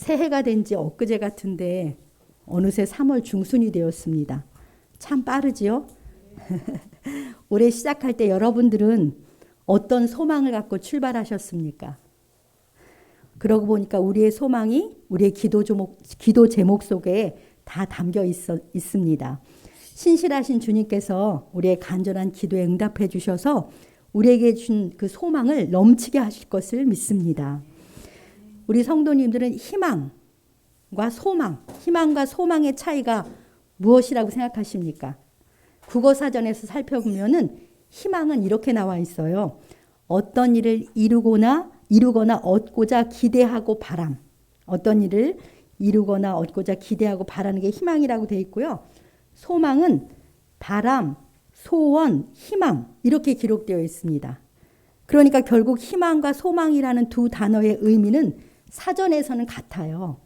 새해가 된 지 엊그제 같은데 어느새 3월 중순이 되었습니다. 참 빠르지요? 올해 시작할 때 여러분들은 어떤 소망을 갖고 출발하셨습니까? 그러고 보니까 우리의 소망이 우리의 기도 제목 속에 다 담겨 있습니다. 신실하신 주님께서 우리의 간절한 기도에 응답해 주셔서 우리에게 준 그 소망을 넘치게 하실 것을 믿습니다. 우리 성도님들은 희망과 소망의 차이가 무엇이라고 생각하십니까? 국어사전에서 살펴보면은 희망은 이렇게 나와 있어요. 어떤 일을 이루거나 얻고자 기대하고 바람. 어떤 일을 이루거나 얻고자 기대하고 바라는 게 희망이라고 되어 있고요. 소망은 바람, 소원, 희망 이렇게 기록되어 있습니다. 그러니까 결국 희망과 소망이라는 두 단어의 의미는 사전에서는 같아요.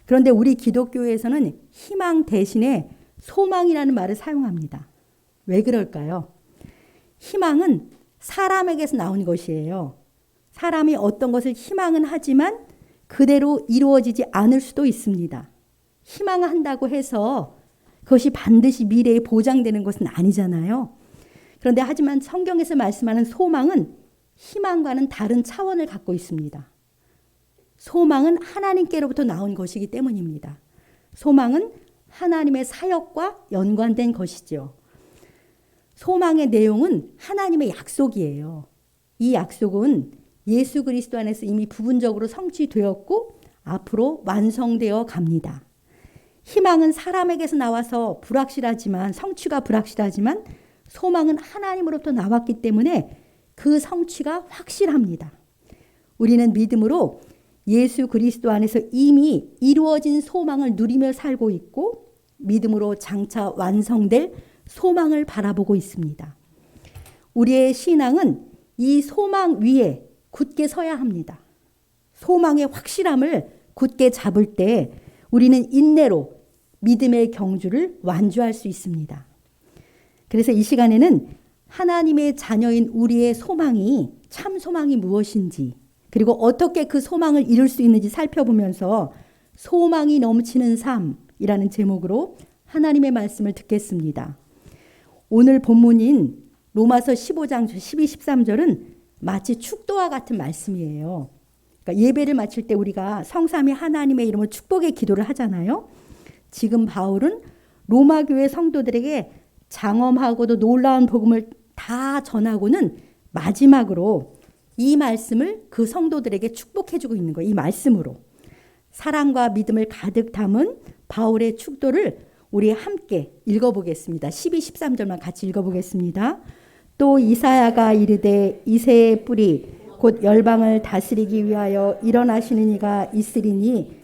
그런데 우리 기독교에서는 희망 대신에 소망이라는 말을 사용합니다. 왜 그럴까요? 희망은 사람에게서 나온 것이에요. 사람이 어떤 것을 희망은 하지만 그대로 이루어지지 않을 수도 있습니다. 희망한다고 해서 그것이 반드시 미래에 보장되는 것은 아니잖아요. 그런데 하지만 성경에서 말씀하는 소망은 희망과는 다른 차원을 갖고 있습니다. 소망은 하나님께로부터 나온 것이기 때문입니다. 소망은 하나님의 사역과 연관된 것이죠. 소망의 내용은 하나님의 약속이에요. 이 약속은 예수 그리스도 안에서 이미 부분적으로 성취되었고 앞으로 완성되어 갑니다. 희망은 사람에게서 나와서 성취가 불확실하지만 소망은 하나님으로부터 나왔기 때문에 그 성취가 확실합니다. 우리는 믿음으로 예수 그리스도 안에서 이미 이루어진 소망을 누리며 살고 있고 믿음으로 장차 완성될 소망을 바라보고 있습니다. 우리의 신앙은 이 소망 위에 굳게 서야 합니다. 소망의 확실함을 굳게 잡을 때 우리는 인내로 믿음의 경주를 완주할 수 있습니다. 그래서 이 시간에는 하나님의 자녀인 우리의 소망이 참 소망이 무엇인지 그리고 어떻게 그 소망을 이룰 수 있는지 살펴보면서 소망이 넘치는 삶이라는 제목으로 하나님의 말씀을 듣겠습니다. 오늘 본문인 로마서 15장 12, 13절은 마치 축도와 같은 말씀이에요. 그러니까 예배를 마칠 때 우리가 성삼위 하나님의 이름으로 축복의 기도를 하잖아요. 지금 바울은 로마 교회 성도들에게 장엄하고도 놀라운 복음을 다 전하고는 마지막으로 이 말씀을 그 성도들에게 축복해주고 있는 거예요. 이 말씀으로. 사랑과 믿음을 가득 담은 바울의 축도를 우리 함께 읽어보겠습니다. 12, 13절만 같이 읽어보겠습니다. 또 이사야가 이르되 이새의 뿌리 곧 열방을 다스리기 위하여 일어나시는 이가 있으리니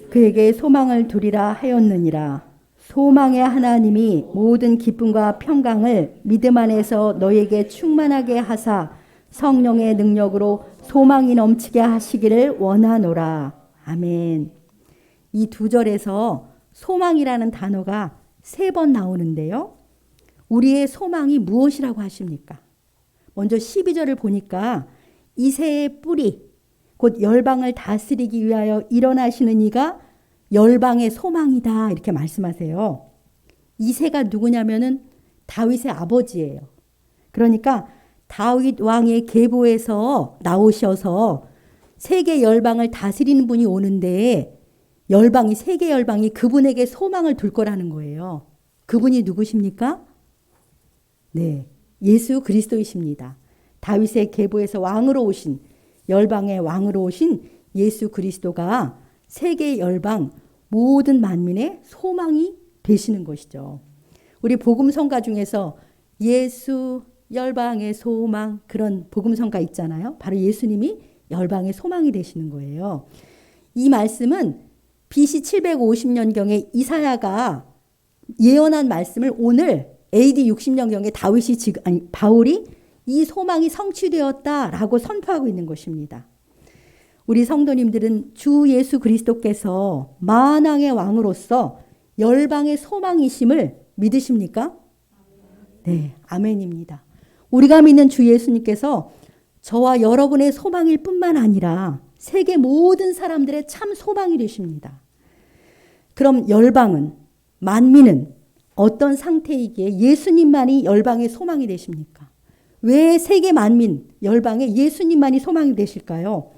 그에게 소망을 두리라 하였느니라. 소망의 하나님이 모든 기쁨과 평강을 믿음 안에서 너에게 충만하게 하사 성령의 능력으로 소망이 넘치게 하시기를 원하노라. 아멘. 이 두 절에서 소망이라는 단어가 3번 나오는데요. 우리의 소망이 무엇이라고 하십니까? 먼저 12절을 보니까 이새의 뿌리 곧 열방을 다스리기 위하여 일어나시는 이가 열방의 소망이다 이렇게 말씀하세요. 이새가 누구냐면은 다윗의 아버지예요. 그러니까 다윗 왕의 계보에서 나오셔서 세계 열방을 다스리는 분이 오는데 세계 열방이 그분에게 소망을 둘 거라는 거예요. 그분이 누구십니까? 네, 예수 그리스도이십니다. 다윗의 계보에서 열방의 왕으로 오신 예수 그리스도가 세계 열방 모든 만민의 소망이 되시는 것이죠. 우리 복음성가 중에서 예수 열방의 소망 그런 복음성가 있잖아요. 바로 예수님이 열방의 소망이 되시는 거예요. 이 말씀은 BC 750년경에 이사야가 예언한 말씀을 오늘 AD 60년경에 바울이 이 소망이 성취되었다라고 선포하고 있는 것입니다. 우리 성도님들은 주 예수 그리스도께서 만왕의 왕으로서 열방의 소망이심을 믿으십니까? 네, 아멘입니다. 우리가 믿는 주 예수님께서 저와 여러분의 소망일 뿐만 아니라 세계 모든 사람들의 참 소망이 되십니다. 그럼 열방은, 만민은 어떤 상태이기에 예수님만이 열방의 소망이 되십니까? 왜 세계 만민, 열방에 예수님만이 소망이 되실까요?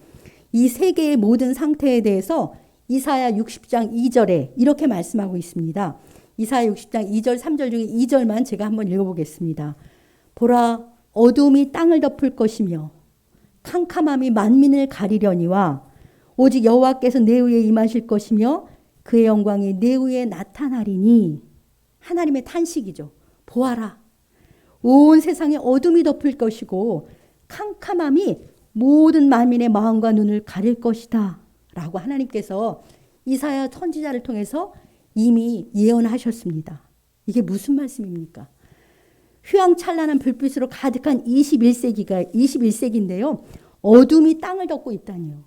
이 세계의 모든 상태에 대해서 이사야 60장 2절에 이렇게 말씀하고 있습니다. 이사야 60장 2절, 3절 중에 2절만 제가 한번 읽어보겠습니다. 보라, 어둠이 땅을 덮을 것이며 캄캄함이 만민을 가리려니와 오직 여호와께서 내 위에 임하실 것이며 그의 영광이 내 위에 나타나리니. 하나님의 탄식이죠. 보아라, 온 세상에 어둠이 덮을 것이고 캄캄함이 모든 만민의 마음과 눈을 가릴 것이다 라고 하나님께서 이사야 선지자를 통해서 이미 예언하셨습니다. 이게 무슨 말씀입니까? 휘황찬란한 불빛으로 가득한 21세기인데요. 어둠이 땅을 덮고 있다니요.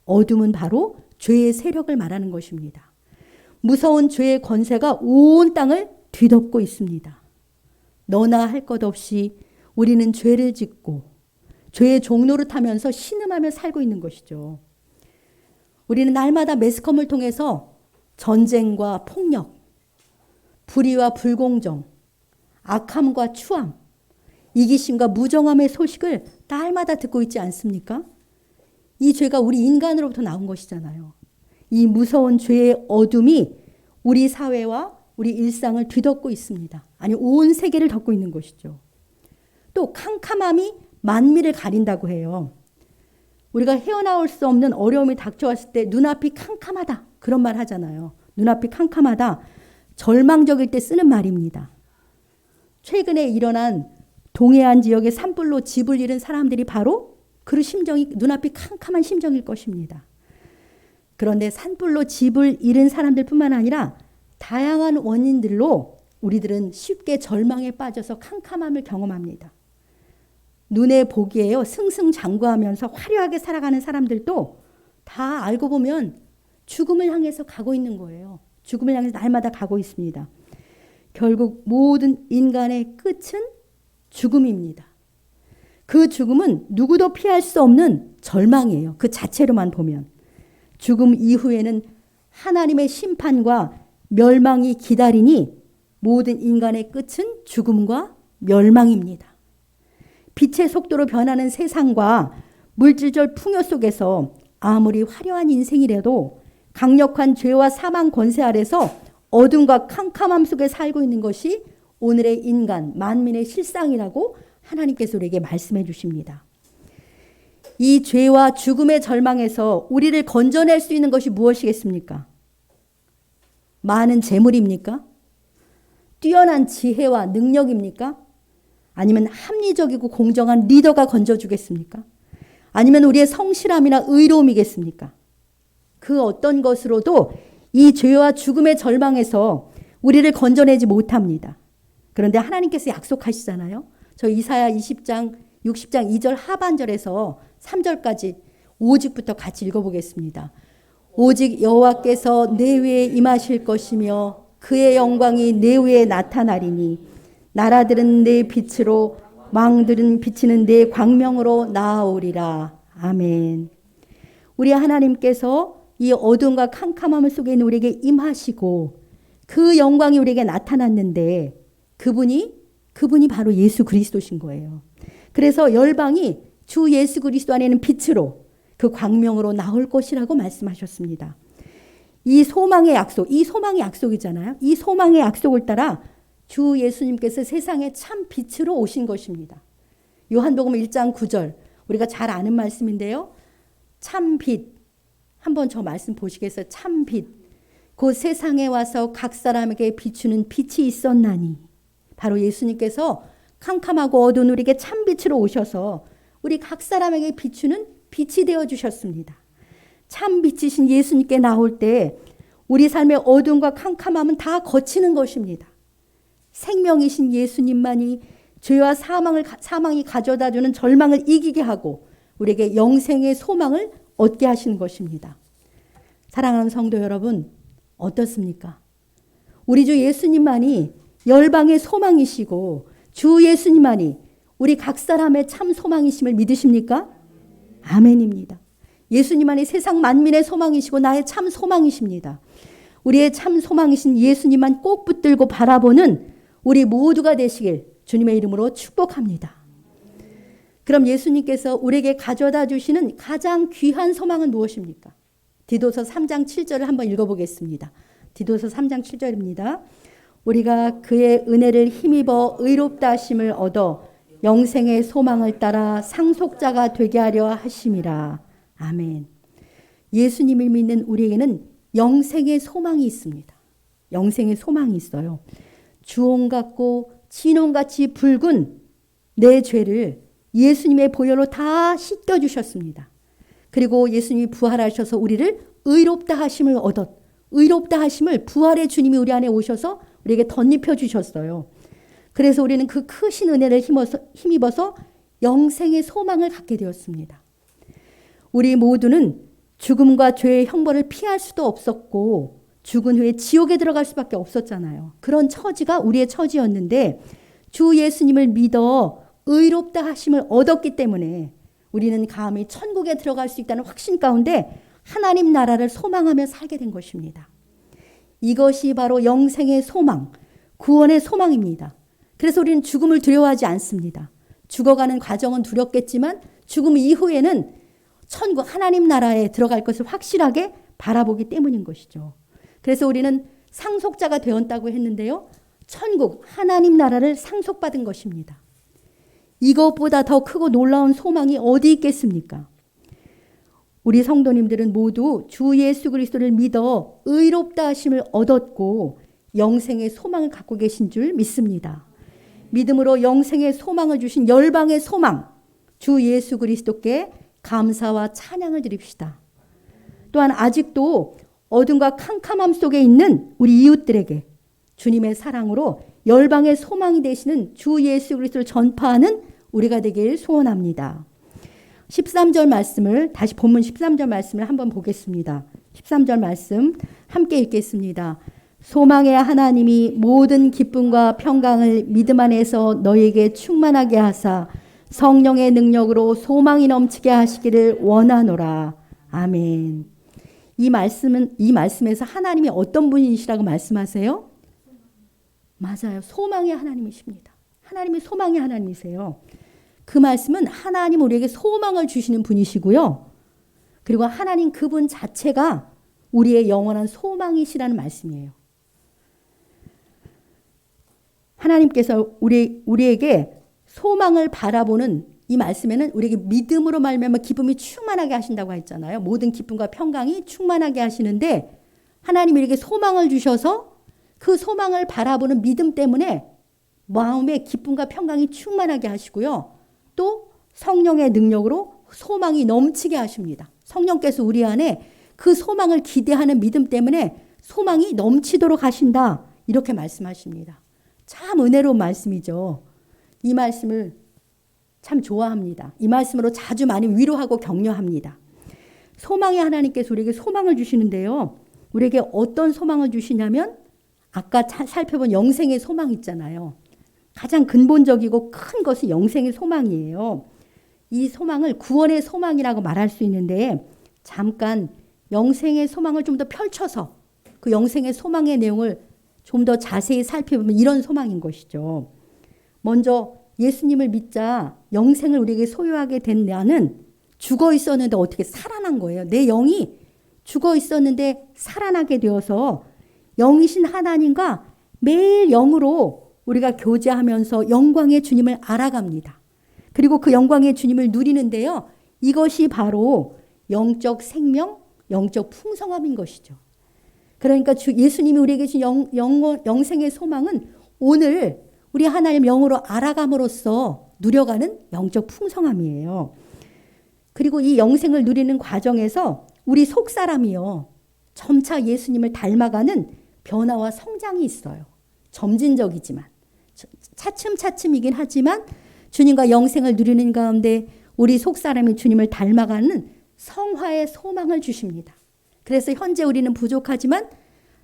어둠은 바로 죄의 세력을 말하는 것입니다. 무서운 죄의 권세가 온 땅을 뒤덮고 있습니다. 너나 할 것 없이 우리는 죄를 짓고 죄의 종노릇하면서 신음하며 살고 있는 것이죠. 우리는 날마다 매스컴을 통해서 전쟁과 폭력, 불의와 불공정, 악함과 추함, 이기심과 무정함의 소식을 날마다 듣고 있지 않습니까? 이 죄가 우리 인간으로부터 나온 것이잖아요. 이 무서운 죄의 어둠이 우리 사회와 우리 일상을 뒤덮고 있습니다. 아니, 온 세계를 덮고 있는 것이죠. 또 캄캄함이 만민을 가린다고 해요. 우리가 헤어나올 수 없는 어려움이 닥쳐왔을 때 눈앞이 캄캄하다, 그런 말 하잖아요. 눈앞이 캄캄하다, 절망적일 때 쓰는 말입니다. 최근에 일어난 동해안 지역의 산불로 집을 잃은 사람들이 바로 그 심정이, 눈앞이 캄캄한 심정일 것입니다. 그런데 산불로 집을 잃은 사람들뿐만 아니라 다양한 원인들로 우리들은 쉽게 절망에 빠져서 캄캄함을 경험합니다. 눈에 보기에요, 승승장구하면서 화려하게 살아가는 사람들도 다 알고 보면 죽음을 향해서 가고 있는 거예요. 죽음을 향해서 날마다 가고 있습니다. 결국 모든 인간의 끝은 죽음입니다. 그 죽음은 누구도 피할 수 없는 절망이에요. 그 자체로만 보면. 죽음 이후에는 하나님의 심판과 멸망이 기다리니 모든 인간의 끝은 죽음과 멸망입니다. 빛의 속도로 변하는 세상과 물질적 풍요 속에서 아무리 화려한 인생이라도 강력한 죄와 사망 권세 아래서 어둠과 캄캄함 속에 살고 있는 것이 오늘의 인간, 만민의 실상이라고 하나님께서 우리에게 말씀해 주십니다. 이 죄와 죽음의 절망에서 우리를 건져낼 수 있는 것이 무엇이겠습니까? 많은 재물입니까? 뛰어난 지혜와 능력입니까? 아니면 합리적이고 공정한 리더가 건져주겠습니까? 아니면 우리의 성실함이나 의로움이겠습니까? 그 어떤 것으로도 이 죄와 죽음의 절망에서 우리를 건져내지 못합니다. 그런데 하나님께서 약속하시잖아요. 저 이사야 20장, 60장 2절 하반절에서 3절까지 오직부터 같이 읽어보겠습니다. 오직 여호와께서 내 위에 임하실 것이며 그의 영광이 내 위에 나타나리니 나라들은 내 빛으로 왕들은 비치는 내 광명으로 나아오리라. 아멘. 우리 하나님께서 이 어둠과 캄캄함 속에 있는 우리에게 임하시고 그 영광이 우리에게 나타났는데 그분이 바로 예수 그리스도신 거예요. 그래서 열방이 주 예수 그리스도 안에는 빛으로 그 광명으로 나올 것이라고 말씀하셨습니다. 이 소망의 약속, 이 소망의 약속이잖아요. 이 소망의 약속을 따라 주 예수님께서 세상에 참 빛으로 오신 것입니다. 요한복음 1장 9절, 우리가 잘 아는 말씀인데요. 참 빛, 한번 저 말씀 보시겠어요? 참 빛, 곧 세상에 와서 각 사람에게 비추는 빛이 있었나니. 바로 예수님께서 캄캄하고 어두운 우리에게 참 빛으로 오셔서 우리 각 사람에게 비추는 빛이 되어주셨습니다. 참 빛이신 예수님께 나올 때 우리 삶의 어둠과 캄캄함은 다 거치는 것입니다. 생명이신 예수님만이 죄와 사망이 가져다주는 절망을 이기게 하고 우리에게 영생의 소망을 얻게 하시는 것입니다. 사랑하는 성도 여러분, 어떻습니까? 우리 주 예수님만이 열방의 소망이시고 주 예수님만이 우리 각 사람의 참 소망이심을 믿으십니까? 아멘입니다. 예수님만이 세상 만민의 소망이시고 나의 참 소망이십니다. 우리의 참 소망이신 예수님만 꼭 붙들고 바라보는 우리 모두가 되시길 주님의 이름으로 축복합니다. 그럼 예수님께서 우리에게 가져다 주시는 가장 귀한 소망은 무엇입니까? 디도서 3장 7절을 한번 읽어보겠습니다. 디도서 3장 7절입니다. 우리가 그의 은혜를 힘입어 의롭다 하심을 얻어 영생의 소망을 따라 상속자가 되게 하려 하심이라. 아멘. 예수님을 믿는 우리에게는 영생의 소망이 있습니다. 영생의 소망이 있어요. 주홍 같고 진홍같이 붉은 내 죄를 예수님의 보혈로 다 씻겨주셨습니다. 그리고 예수님이 부활하셔서 우리를 의롭다 하심을 의롭다 하심을 부활의 주님이 우리 안에 오셔서 우리에게 덧입혀 주셨어요. 그래서 우리는 그 크신 은혜를 힘입어서 영생의 소망을 갖게 되었습니다. 우리 모두는 죽음과 죄의 형벌을 피할 수도 없었고 죽은 후에 지옥에 들어갈 수밖에 없었잖아요. 그런 처지가 우리의 처지였는데 주 예수님을 믿어 의롭다 하심을 얻었기 때문에 우리는 감히 천국에 들어갈 수 있다는 확신 가운데 하나님 나라를 소망하며 살게 된 것입니다. 이것이 바로 영생의 소망, 구원의 소망입니다. 그래서 우리는 죽음을 두려워하지 않습니다. 죽어가는 과정은 두렵겠지만 죽음 이후에는 천국 하나님 나라에 들어갈 것을 확실하게 바라보기 때문인 것이죠. 그래서 우리는 상속자가 되었다고 했는데요. 천국 하나님 나라를 상속받은 것입니다. 이것보다 더 크고 놀라운 소망이 어디 있겠습니까? 우리 성도님들은 모두 주 예수 그리스도를 믿어 의롭다 하심을 얻었고 영생의 소망을 갖고 계신 줄 믿습니다. 믿음으로 영생의 소망을 주신 열방의 소망, 주 예수 그리스도께 감사와 찬양을 드립시다. 또한 아직도 어둠과 캄캄함 속에 있는 우리 이웃들에게 주님의 사랑으로 열방의 소망이 되시는 주 예수 그리스도를 전파하는 우리가 되길 소원합니다. 13절 말씀을 다시 본문 13절 말씀을 한번 보겠습니다. 13절 말씀 함께 읽겠습니다. 소망의 하나님이 모든 기쁨과 평강을 믿음 안에서 너희에게 충만하게 하사 성령의 능력으로 소망이 넘치게 하시기를 원하노라. 아멘. 이 말씀에서 하나님이 어떤 분이시라고 말씀하세요? 맞아요. 소망의 하나님이십니다. 하나님이 소망의 하나님이세요. 그 말씀은 하나님 우리에게 소망을 주시는 분이시고요. 그리고 하나님 그분 자체가 우리의 영원한 소망이시라는 말씀이에요. 하나님께서 우리에게 소망을 바라보는 이 말씀에는 우리에게 믿음으로 말미암아 기쁨이 충만하게 하신다고 했잖아요. 모든 기쁨과 평강이 충만하게 하시는데 하나님이 우리에게 소망을 주셔서 그 소망을 바라보는 믿음 때문에 마음의 기쁨과 평강이 충만하게 하시고요. 또 성령의 능력으로 소망이 넘치게 하십니다. 성령께서 우리 안에 그 소망을 기대하는 믿음 때문에 소망이 넘치도록 하신다. 이렇게 말씀하십니다. 참 은혜로운 말씀이죠. 이 말씀을 참 좋아합니다. 이 말씀으로 자주 많이 위로하고 격려합니다. 소망의 하나님께서 우리에게 소망을 주시는데요. 우리에게 어떤 소망을 주시냐면 아까 살펴본 영생의 소망 있잖아요. 가장 근본적이고 큰 것은 영생의 소망이에요. 이 소망을 구원의 소망이라고 말할 수 있는데 잠깐 영생의 소망을 좀 더 펼쳐서 그 영생의 소망의 내용을 좀 더 자세히 살펴보면 이런 소망인 것이죠. 먼저 예수님을 믿자 영생을 우리에게 소유하게 된 나는 죽어 있었는데 어떻게 살아난 거예요. 내 영이 죽어 있었는데 살아나게 되어서 영이신 하나님과 매일 영으로 우리가 교제하면서 영광의 주님을 알아갑니다. 그리고 그 영광의 주님을 누리는데요. 이것이 바로 영적 생명, 영적 풍성함인 것이죠. 그러니까 예수님이 우리에게 주신 영생의 소망은 오늘 우리 하나님 영으로 알아감으로써 누려가는 영적 풍성함이에요. 그리고 이 영생을 누리는 과정에서 우리 속사람이요. 점차 예수님을 닮아가는 변화와 성장이 있어요. 점진적이지만 차츰차츰이긴 하지만 주님과 영생을 누리는 가운데 우리 속사람이 주님을 닮아가는 성화의 소망을 주십니다. 그래서 현재 우리는 부족하지만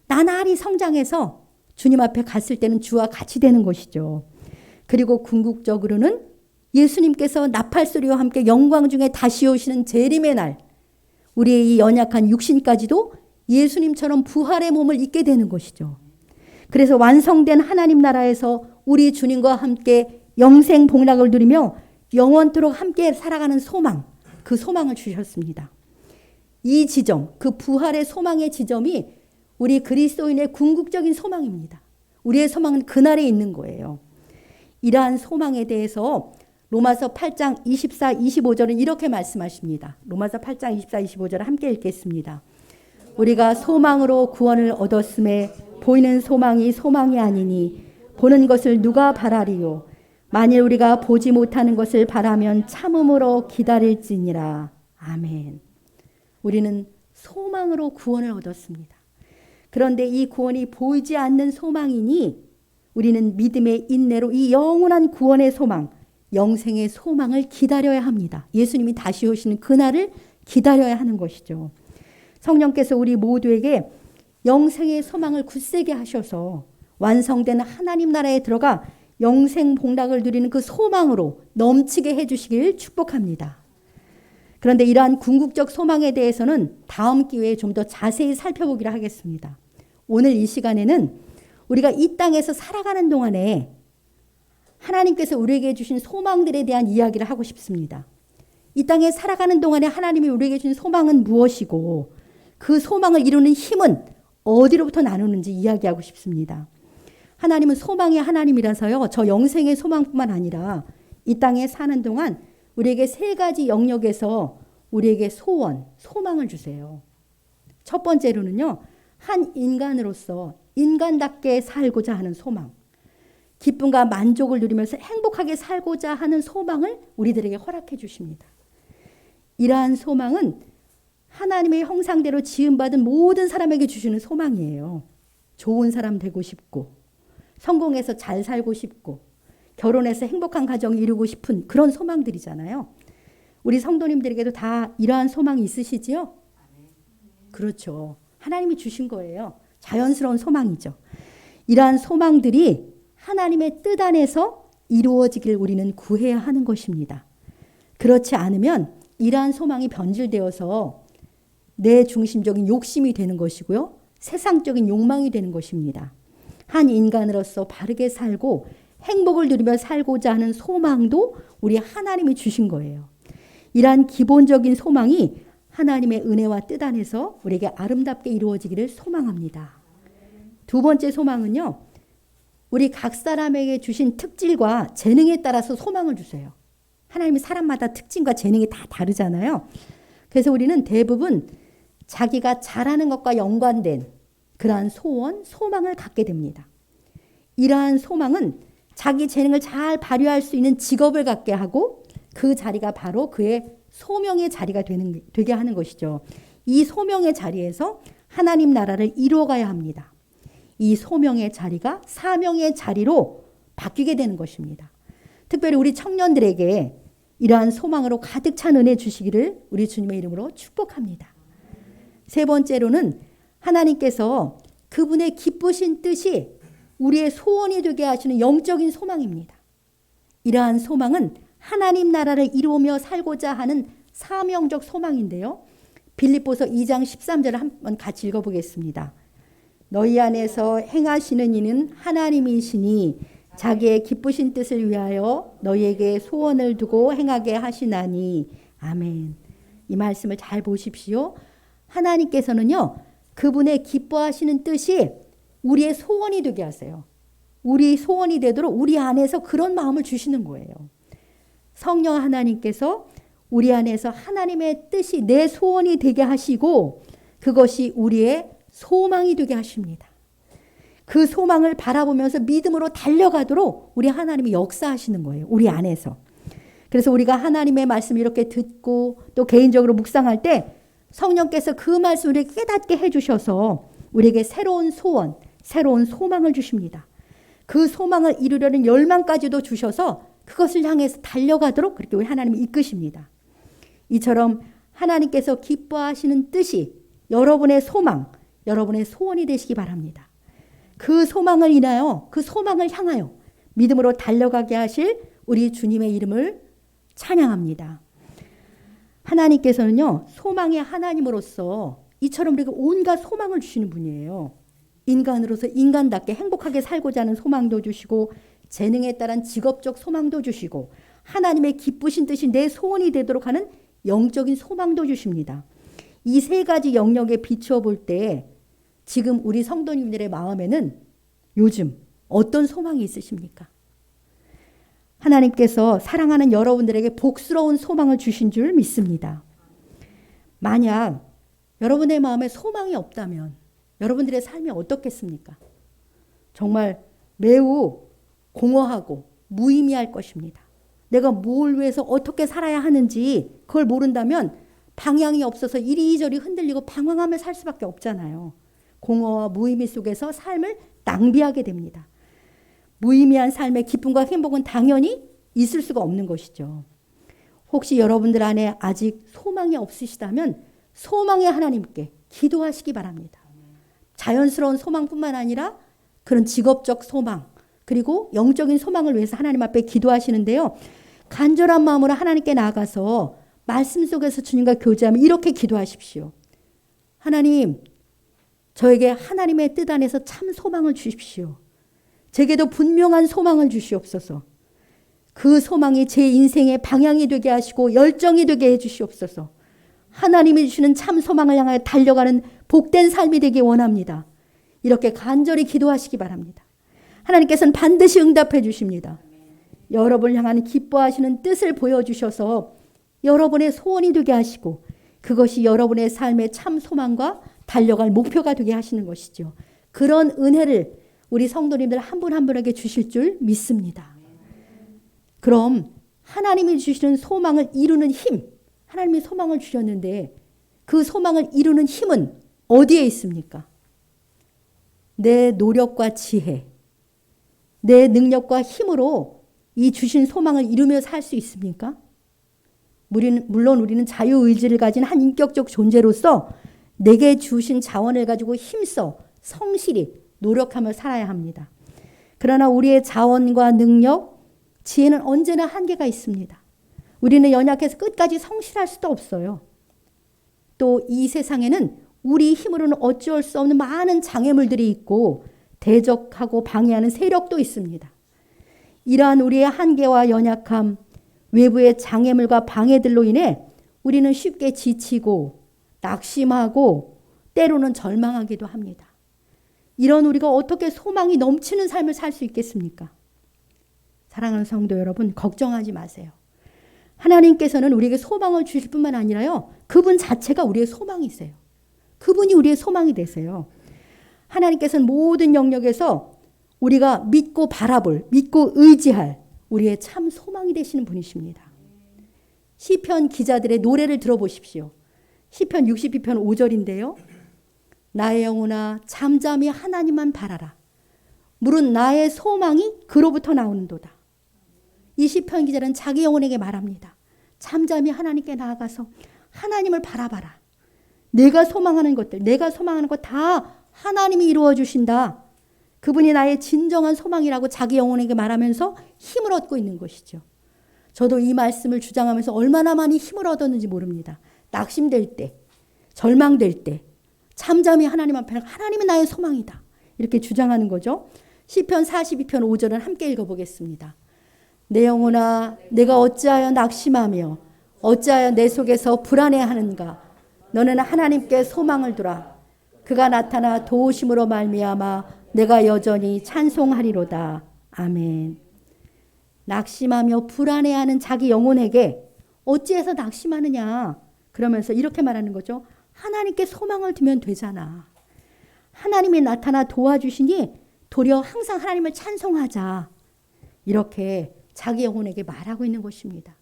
나날이 성장해서 주님 앞에 갔을 때는 주와 같이 되는 것이죠. 그리고 궁극적으로는 예수님께서 나팔소리와 함께 영광 중에 다시 오시는 재림의 날, 우리의 이 연약한 육신까지도 예수님처럼 부활의 몸을 입게 되는 것이죠. 그래서 완성된 하나님 나라에서 우리 주님과 함께 영생 복락을 누리며 영원토록 함께 살아가는 소망, 그 소망을 주셨습니다. 이 지점, 그 부활의 소망의 지점이 우리 그리스도인의 궁극적인 소망입니다. 우리의 소망은 그날에 있는 거예요. 이러한 소망에 대해서 로마서 8장 24, 25절은 이렇게 말씀하십니다. 로마서 8장 24, 25절을 함께 읽겠습니다. 우리가 소망으로 구원을 얻었음에 보이는 소망이 소망이 아니니 보는 것을 누가 바라리요. 만일 우리가 보지 못하는 것을 바라면 참음으로 기다릴지니라. 아멘. 우리는 소망으로 구원을 얻었습니다. 그런데 이 구원이 보이지 않는 소망이니 우리는 믿음의 인내로 이 영원한 구원의 소망, 영생의 소망을 기다려야 합니다. 예수님이 다시 오시는 그날을 기다려야 하는 것이죠. 성령께서 우리 모두에게 영생의 소망을 굳세게 하셔서 완성된 하나님 나라에 들어가 영생 복락을 누리는 그 소망으로 넘치게 해주시길 축복합니다. 그런데 이러한 궁극적 소망에 대해서는 다음 기회에 좀 더 자세히 살펴보기로 하겠습니다. 오늘 이 시간에는 우리가 이 땅에서 살아가는 동안에 하나님께서 우리에게 주신 소망들에 대한 이야기를 하고 싶습니다. 이 땅에 살아가는 동안에 하나님이 우리에게 주신 소망은 무엇이고 그 소망을 이루는 힘은 어디로부터 나누는지 이야기하고 싶습니다. 하나님은 소망의 하나님이라서요. 저 영생의 소망뿐만 아니라 이 땅에 사는 동안 우리에게 세 가지 영역에서 우리에게 소원, 소망을 주세요. 첫 번째로는요. 한 인간으로서 인간답게 살고자 하는 소망. 기쁨과 만족을 누리면서 행복하게 살고자 하는 소망을 우리들에게 허락해 주십니다. 이러한 소망은 하나님의 형상대로 지음받은 모든 사람에게 주시는 소망이에요. 좋은 사람 되고 싶고 성공해서 잘 살고 싶고 결혼해서 행복한 가정 이루고 싶은 그런 소망들이잖아요. 우리 성도님들에게도 다 이러한 소망이 있으시지요? 그렇죠. 하나님이 주신 거예요. 자연스러운 소망이죠. 이러한 소망들이 하나님의 뜻 안에서 이루어지길 우리는 구해야 하는 것입니다. 그렇지 않으면 이러한 소망이 변질되어서 내 중심적인 욕심이 되는 것이고요. 세상적인 욕망이 되는 것입니다. 한 인간으로서 바르게 살고 행복을 누리며 살고자 하는 소망도 우리 하나님이 주신 거예요. 이러한 기본적인 소망이 하나님의 은혜와 뜻 안에서 우리에게 아름답게 이루어지기를 소망합니다. 두 번째 소망은요. 우리 각 사람에게 주신 특질과 재능에 따라서 소망을 주세요. 하나님이 사람마다 특징과 재능이 다 다르잖아요. 그래서 우리는 대부분 자기가 잘하는 것과 연관된 그러한 소원, 소망을 갖게 됩니다. 이러한 소망은 자기 재능을 잘 발휘할 수 있는 직업을 갖게 하고 그 자리가 바로 그의 소명의 자리가 되게 하는 것이죠. 이 소명의 자리에서 하나님 나라를 이루어가야 합니다. 이 소명의 자리가 사명의 자리로 바뀌게 되는 것입니다. 특별히 우리 청년들에게 이러한 소망으로 가득 찬 은혜 주시기를 우리 주님의 이름으로 축복합니다. 세 번째로는 하나님께서 그분의 기쁘신 뜻이 우리의 소원이 되게 하시는 영적인 소망입니다. 이러한 소망은 하나님 나라를 이루며 살고자 하는 사명적 소망인데요. 빌립보서 2장 13절을 한번 같이 읽어보겠습니다. 너희 안에서 행하시는 이는 하나님이시니 자기의 기쁘신 뜻을 위하여 너희에게 소원을 두고 행하게 하시나니. 아멘. 이 말씀을 잘 보십시오. 하나님께서는요. 그분의 기뻐하시는 뜻이 우리의 소원이 되게 하세요. 우리 소원이 되도록 우리 안에서 그런 마음을 주시는 거예요. 성령 하나님께서 우리 안에서 하나님의 뜻이 내 소원이 되게 하시고 그것이 우리의 소망이 되게 하십니다. 그 소망을 바라보면서 믿음으로 달려가도록 우리 하나님이 역사하시는 거예요. 우리 안에서. 그래서 우리가 하나님의 말씀 이렇게 듣고 또 개인적으로 묵상할 때 성령께서 그 말씀을 우리에게 깨닫게 해주셔서 우리에게 새로운 소원, 새로운 소망을 주십니다. 그 소망을 이루려는 열망까지도 주셔서 그것을 향해서 달려가도록 그렇게 우리 하나님이 이끄십니다. 이처럼 하나님께서 기뻐하시는 뜻이 여러분의 소망, 여러분의 소원이 되시기 바랍니다. 그 소망을 인하여, 그 소망을 향하여 믿음으로 달려가게 하실 우리 주님의 이름을 찬양합니다. 하나님께서는요, 소망의 하나님으로서 이처럼 우리가 온갖 소망을 주시는 분이에요. 인간으로서 인간답게 행복하게 살고자 하는 소망도 주시고, 재능에 따른 직업적 소망도 주시고, 하나님의 기쁘신 뜻이 내 소원이 되도록 하는 영적인 소망도 주십니다. 이 세 가지 영역에 비추어 볼 때 지금 우리 성도님들의 마음에는 요즘 어떤 소망이 있으십니까? 하나님께서 사랑하는 여러분들에게 복스러운 소망을 주신 줄 믿습니다. 만약 여러분의 마음에 소망이 없다면 여러분들의 삶이 어떻겠습니까? 정말 매우 공허하고 무의미할 것입니다. 내가 뭘 위해서 어떻게 살아야 하는지 그걸 모른다면 방향이 없어서 이리저리 흔들리고 방황하며 살 수밖에 없잖아요. 공허와 무의미 속에서 삶을 낭비하게 됩니다. 무의미한 삶의 기쁨과 행복은 당연히 있을 수가 없는 것이죠. 혹시 여러분들 안에 아직 소망이 없으시다면 소망의 하나님께 기도하시기 바랍니다. 자연스러운 소망뿐만 아니라 그런 직업적 소망, 그리고 영적인 소망을 위해서 하나님 앞에 기도하시는데요. 간절한 마음으로 하나님께 나아가서 말씀 속에서 주님과 교제하며 이렇게 기도하십시오. 하나님, 저에게 하나님의 뜻 안에서 참 소망을 주십시오. 제게도 분명한 소망을 주시옵소서. 그 소망이 제 인생의 방향이 되게 하시고 열정이 되게 해 주시옵소서. 하나님이 주시는 참 소망을 향하여 달려가는 복된 삶이 되기 원합니다. 이렇게 간절히 기도하시기 바랍니다. 하나님께서는 반드시 응답해 주십니다. 여러분을 향한 기뻐하시는 뜻을 보여주셔서 여러분의 소원이 되게 하시고 그것이 여러분의 삶의 참 소망과 달려갈 목표가 되게 하시는 것이죠. 그런 은혜를 우리 성도님들 한 분 한 분에게 주실 줄 믿습니다. 그럼 하나님이 주시는 소망을 이루는 힘, 하나님이 소망을 주셨는데 그 소망을 이루는 힘은 어디에 있습니까? 내 노력과 지혜, 내 능력과 힘으로 이 주신 소망을 이루며 살 수 있습니까? 물론 우리는 자유의지를 가진 한 인격적 존재로서 내게 주신 자원을 가지고 힘써 성실히 노력하며 살아야 합니다. 그러나 우리의 자원과 능력, 지혜는 언제나 한계가 있습니다. 우리는 연약해서 끝까지 성실할 수도 없어요. 또 이 세상에는 우리 힘으로는 어찌할 수 없는 많은 장애물들이 있고 대적하고 방해하는 세력도 있습니다. 이러한 우리의 한계와 연약함, 외부의 장애물과 방해들로 인해 우리는 쉽게 지치고 낙심하고 때로는 절망하기도 합니다. 이런 우리가 어떻게 소망이 넘치는 삶을 살 수 있겠습니까? 사랑하는 성도 여러분, 걱정하지 마세요. 하나님께서는 우리에게 소망을 주실 뿐만 아니라요, 그분 자체가 우리의 소망이세요. 그분이 우리의 소망이 되세요. 하나님께서는 모든 영역에서 우리가 믿고 바라볼, 믿고 의지할 우리의 참 소망이 되시는 분이십니다. 시편 기자들의 노래를 들어보십시오. 시편 62편 5절인데요. 나의 영혼아 잠잠히 하나님만 바라라. 물은 나의 소망이 그로부터 나오는도다. 이 시편 기자는 자기 영혼에게 말합니다. 잠잠히 하나님께 나아가서 하나님을 바라봐라. 내가 소망하는 것들, 내가 소망하는 것 다 하나님이 이루어 주신다. 그분이 나의 진정한 소망이라고 자기 영혼에게 말하면서 힘을 얻고 있는 것이죠. 저도 이 말씀을 주장하면서 얼마나 많이 힘을 얻었는지 모릅니다. 낙심될 때, 절망될 때 잠잠히 하나님 앞에 하나님이 나의 소망이다. 이렇게 주장하는 거죠. 시편 42편 5절은 함께 읽어보겠습니다. 내 영혼아 내가 어찌하여 낙심하며 어찌하여 내 속에서 불안해하는가. 너는 하나님께 소망을 두라. 그가 나타나 도우심으로 말미암아 내가 여전히 찬송하리로다. 아멘. 낙심하며 불안해하는 자기 영혼에게 어찌해서 낙심하느냐. 그러면서 이렇게 말하는 거죠. 하나님께 소망을 두면 되잖아. 하나님이 나타나 도와주시니 도리어 항상 하나님을 찬송하자. 이렇게 자기 영혼에게 말하고 있는 것입니다.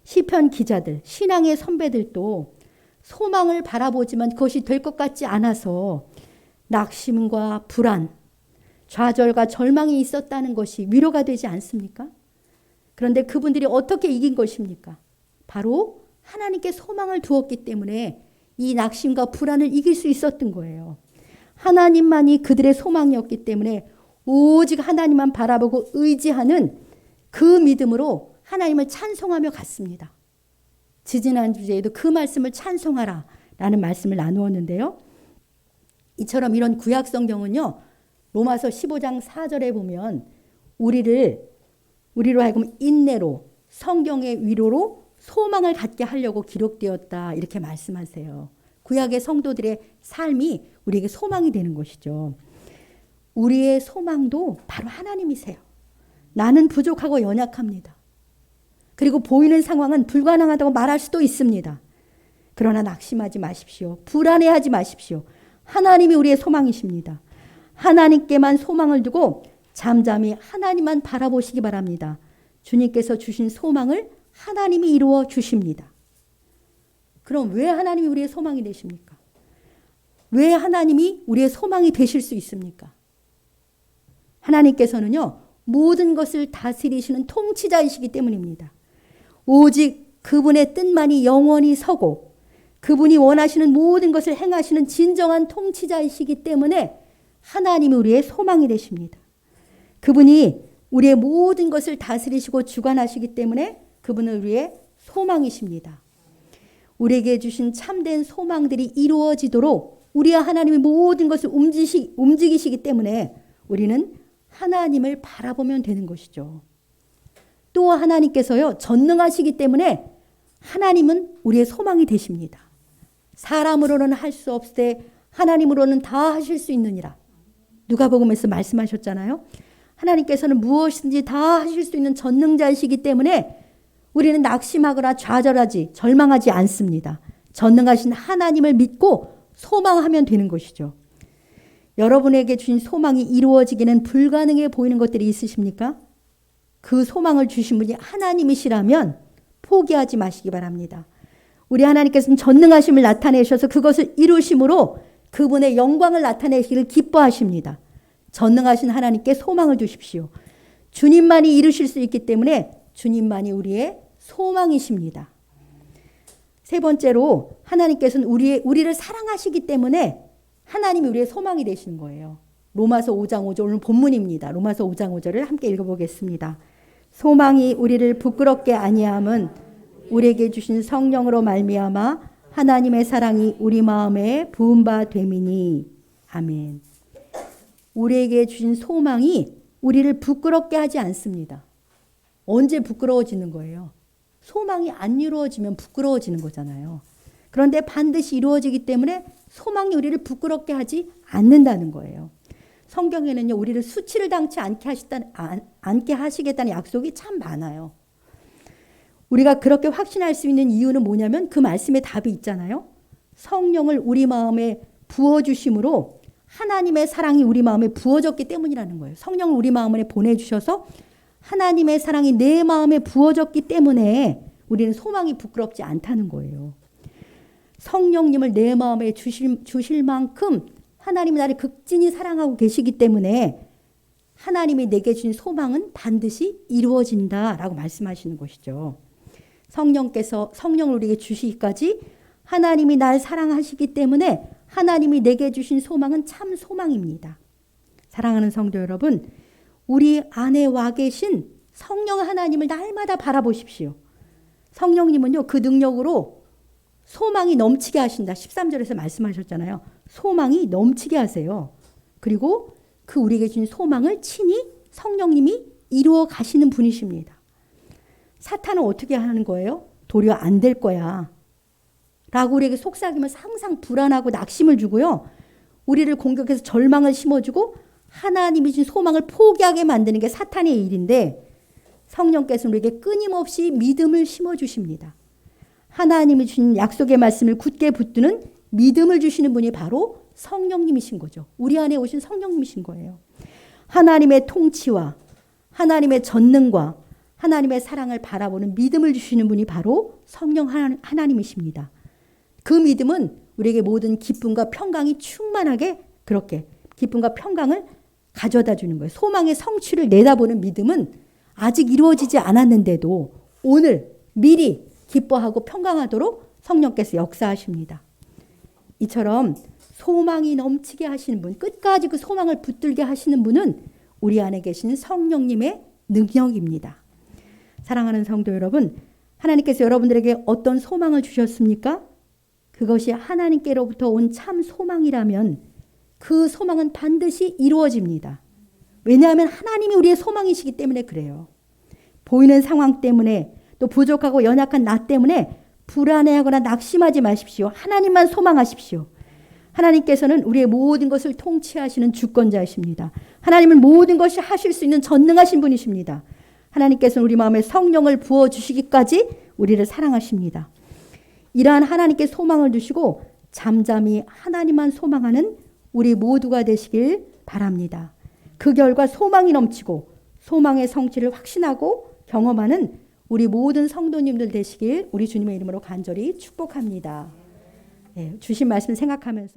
시편 기자들, 신앙의 선배들도 소망을 바라보지만 그것이 될 것 같지 않아서 낙심과 불안, 좌절과 절망이 있었다는 것이 위로가 되지 않습니까? 그런데 그분들이 어떻게 이긴 것입니까? 바로 하나님께 소망을 두었기 때문에 이 낙심과 불안을 이길 수 있었던 거예요. 하나님만이 그들의 소망이었기 때문에 오직 하나님만 바라보고 의지하는 그 믿음으로 하나님을 찬송하며 갔습니다. 지지난 주제에도 그 말씀을 찬송하라 라는 말씀을 나누었는데요. 이처럼 이런 구약 성경은요. 로마서 15장 4절에 보면 우리로 하여금 인내로 성경의 위로로 소망을 갖게 하려고 기록되었다 이렇게 말씀하세요. 구약의 성도들의 삶이 우리에게 소망이 되는 것이죠. 우리의 소망도 바로 하나님이세요. 나는 부족하고 연약합니다. 그리고 보이는 상황은 불가능하다고 말할 수도 있습니다. 그러나 낙심하지 마십시오. 불안해하지 마십시오. 하나님이 우리의 소망이십니다. 하나님께만 소망을 두고 잠잠히 하나님만 바라보시기 바랍니다. 주님께서 주신 소망을 하나님이 이루어 주십니다. 그럼 왜 하나님이 우리의 소망이 되십니까? 왜 하나님이 우리의 소망이 되실 수 있습니까? 하나님께서는요, 모든 것을 다스리시는 통치자이시기 때문입니다. 오직 그분의 뜻만이 영원히 서고 그분이 원하시는 모든 것을 행하시는 진정한 통치자이시기 때문에 하나님이 우리의 소망이 되십니다. 그분이 우리의 모든 것을 다스리시고 주관하시기 때문에 그분은 우리의 소망이십니다. 우리에게 주신 참된 소망들이 이루어지도록 우리와 하나님이 모든 것을 움직이시기 때문에 우리는 하나님을 바라보면 되는 것이죠. 또 하나님께서요, 전능하시기 때문에 하나님은 우리의 소망이 되십니다. 사람으로는 할 수 없되 하나님으로는 다 하실 수 있느니라. 누가복음에서 말씀하셨잖아요. 하나님께서는 무엇이든지 다 하실 수 있는 전능자이시기 때문에 우리는 낙심하거나 좌절하지, 절망하지 않습니다. 전능하신 하나님을 믿고 소망하면 되는 것이죠. 여러분에게 주신 소망이 이루어지기는 불가능해 보이는 것들이 있으십니까? 그 소망을 주신 분이 하나님이시라면 포기하지 마시기 바랍니다. 우리 하나님께서는 전능하심을 나타내셔서 그것을 이루심으로 그분의 영광을 나타내시기를 기뻐하십니다. 전능하신 하나님께 소망을 두십시오. 주님만이 이루실 수 있기 때문에 주님만이 우리의 소망이십니다. 세 번째로 하나님께서는 우리를 사랑하시기 때문에 하나님이 우리의 소망이 되시는 거예요. 로마서 5장 5절 오늘 본문입니다. 로마서 5장 5절을 함께 읽어보겠습니다. 소망이 우리를 부끄럽게 아니함은 우리에게 주신 성령으로 말미암아 하나님의 사랑이 우리 마음에 부은 바 됨이니. 아멘. 우리에게 주신 소망이 우리를 부끄럽게 하지 않습니다. 언제 부끄러워지는 거예요? 소망이 안 이루어지면 부끄러워지는 거잖아요. 그런데 반드시 이루어지기 때문에 소망이 우리를 부끄럽게 하지 않는다는 거예요. 성경에는요, 우리를 수치를 당치 않게 하시겠다는 약속이 참 많아요. 우리가 그렇게 확신할 수 있는 이유는 뭐냐면 그 말씀에 답이 있잖아요. 성령을 우리 마음에 부어주심으로 하나님의 사랑이 우리 마음에 부어졌기 때문이라는 거예요. 성령을 우리 마음에 보내주셔서 하나님의 사랑이 내 마음에 부어졌기 때문에 우리는 소망이 부끄럽지 않다는 거예요. 성령님을 내 마음에 주실 만큼 하나님이 나를 극진히 사랑하고 계시기 때문에 하나님이 내게 주신 소망은 반드시 이루어진다라고 말씀하시는 것이죠. 성령을 우리에게 주시기까지 하나님이 날 사랑하시기 때문에 하나님이 내게 주신 소망은 참 소망입니다. 사랑하는 성도 여러분, 우리 안에 와 계신 성령 하나님을 날마다 바라보십시오. 성령님은요, 그 능력으로 소망이 넘치게 하신다. 13절에서 말씀하셨잖아요. 소망이 넘치게 하세요. 그리고 그 우리에게 주신 소망을 친히 성령님이 이루어 가시는 분이십니다. 사탄은 어떻게 하는 거예요? 도리어 안 될 거야 라고 우리에게 속삭이면서 항상 불안하고 낙심을 주고요. 우리를 공격해서 절망을 심어주고 하나님이 주신 소망을 포기하게 만드는 게 사탄의 일인데 성령께서는 우리에게 끊임없이 믿음을 심어주십니다. 하나님이 주신 약속의 말씀을 굳게 붙드는 믿음을 주시는 분이 바로 성령님이신 거죠. 우리 안에 오신 성령님이신 거예요. 하나님의 통치와 하나님의 전능과 하나님의 사랑을 바라보는 믿음을 주시는 분이 바로 성령 하나님이십니다. 그 믿음은 우리에게 모든 기쁨과 평강이 충만하게 그렇게 기쁨과 평강을 가져다 주는 거예요. 소망의 성취를 내다보는 믿음은 아직 이루어지지 않았는데도 오늘 미리 기뻐하고 평강하도록 성령께서 역사하십니다. 이처럼 소망이 넘치게 하시는 분, 끝까지 그 소망을 붙들게 하시는 분은 우리 안에 계신 성령님의 능력입니다. 사랑하는 성도 여러분, 하나님께서 여러분들에게 어떤 소망을 주셨습니까? 그것이 하나님께로부터 온 참 소망이라면 그 소망은 반드시 이루어집니다. 왜냐하면 하나님이 우리의 소망이시기 때문에 그래요. 보이는 상황 때문에 또 부족하고 연약한 나 때문에 불안해하거나 낙심하지 마십시오. 하나님만 소망하십시오. 하나님께서는 우리의 모든 것을 통치하시는 주권자이십니다. 하나님은 모든 것을 하실 수 있는 전능하신 분이십니다. 하나님께서는 우리 마음에 성령을 부어주시기까지 우리를 사랑하십니다. 이러한 하나님께 소망을 두시고 잠잠히 하나님만 소망하는 우리 모두가 되시길 바랍니다. 그 결과 소망이 넘치고 소망의 성취를 확신하고 경험하는 우리 모든 성도님들 되시길 우리 주님의 이름으로 간절히 축복합니다. 네, 주신 말씀 생각하면서